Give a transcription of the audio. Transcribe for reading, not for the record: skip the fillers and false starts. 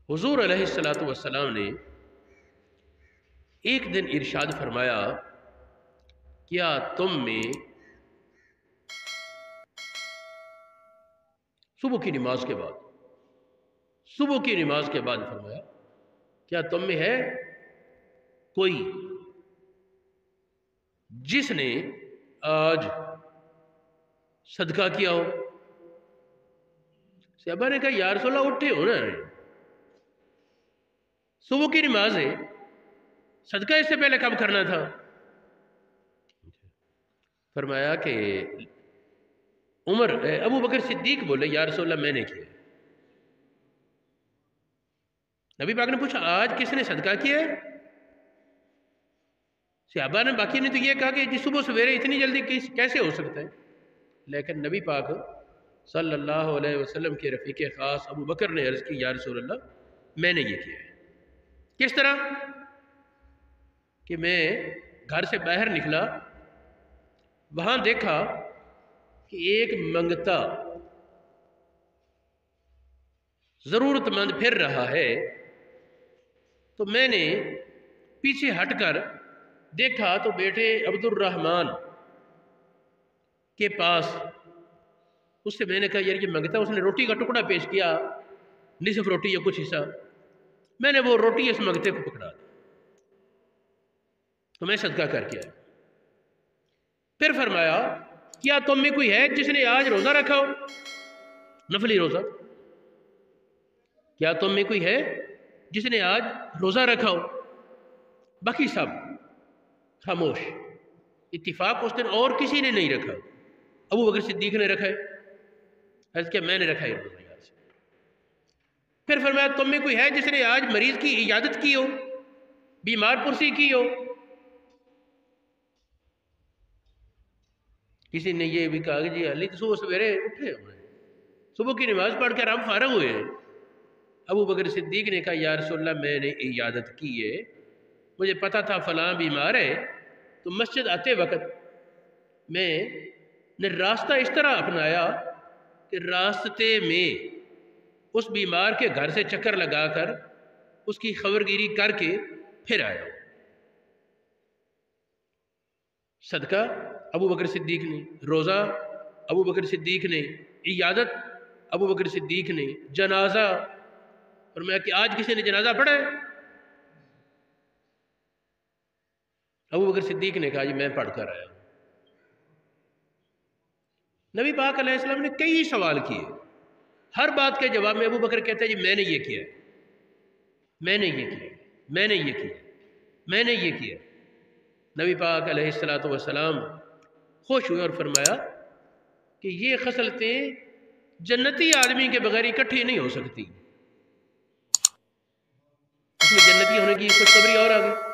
حضور علیہ الصلوۃ والسلام نے ایک دن ارشاد فرمایا، کیا تم میں صبح کی نماز کے بعد فرمایا، کیا تم میں ہے کوئی جس نے آج صدقہ کیا ہو؟ صحابہ نے کہا یا رسول اللہ اٹھے ہو نا، صبح کی نماز ہے، صدقہ اس سے پہلے کب کرنا تھا؟ فرمایا کہ ابو بکر صدیق بولے یا رسول اللہ میں نے کیا۔ نبی پاک نے پوچھا آج کس نے صدقہ کیا ہے؟ صحابہ نے باقی نے تو یہ کہا کہ جی صبح سویرے اتنی جلدی کیسے ہو سکتا ہے؟ لیکن نبی پاک صلی اللہ علیہ وسلم کے رفیق خاص ابو بکر نے عرض کی یا رسول اللہ میں نے یہ کیا ہے۔ کس طرح کہ میں گھر سے باہر نکلا، وہاں دیکھا کہ ایک منگتا ضرورت مند پھر رہا ہے، تو میں نے پیچھے ہٹ کر دیکھا تو بیٹے عبد الرحمن کے پاس، اس سے میں نے کہا یار یہ منگتا، اس نے روٹی کا ٹکڑا پیش کیا، نصف روٹی یا کچھ حصہ، میں نے وہ روٹی اس منگتے کو پکڑا دی تو میں صدقہ کر کے آیا۔ پھر فرمایا کیا تم میں کوئی ہے جس نے آج روزہ رکھا ہو، نفلی روزہ؟ کیا تم میں کوئی ہے جس نے آج روزہ رکھا ہو؟ باقی سب خاموش، اتفاق اس دن اور کسی نے نہیں رکھا، ابو بکر صدیق نے رکھا ہے، عرض کیا میں نے رکھا ہے روزہ یار سے۔ پھر فرمایا تم میں کوئی ہے جس نے آج مریض کی عیادت کی ہو، بیمار پرسی کی ہو؟ کسی نے یہ بھی کہا کہ جی علی تو صبح سویرے اٹھے ہوئے ہیں، صبح کی نماز پڑھ کر ہم فارغ ہوئے ہیں۔ ابو بکر صدیق نے کہا یا رسول اللہ میں نے عیادت کی ہے، مجھے پتا تھا فلاں بیمار ہے، تو مسجد آتے وقت میں نے راستہ اس طرح اپنایا کہ راستے میں اس بیمار کے گھر سے چکر لگا کر اس کی خبرگیری کر کے پھر آیا۔ صدقہ ابو بکر صدیق نے، روزہ ابو بکر صدیق نے، عیادت ابو بکر صدیق نے، جنازہ، اور میں کہ آج کسی نے جنازہ پڑھا ہے؟ ابو بکر صدیق نے کہا جی میں پڑھ کر آیا۔ نبی پاک علیہ السلام نے کئی سوال کیے، ہر بات کے جواب میں ابو بکر کہتا ہے جی میں نے یہ کیا، میں نے یہ کیا، میں نے یہ کیا، میں نے یہ کیا۔ نبی پاک علیہ السلام خوش ہوئے اور فرمایا کہ یہ خصلتیں جنتی آدمی کے بغیر اکٹھی نہیں ہو سکتی، اس میں جنتی ہونے کی خوشخبری اور آ گئی۔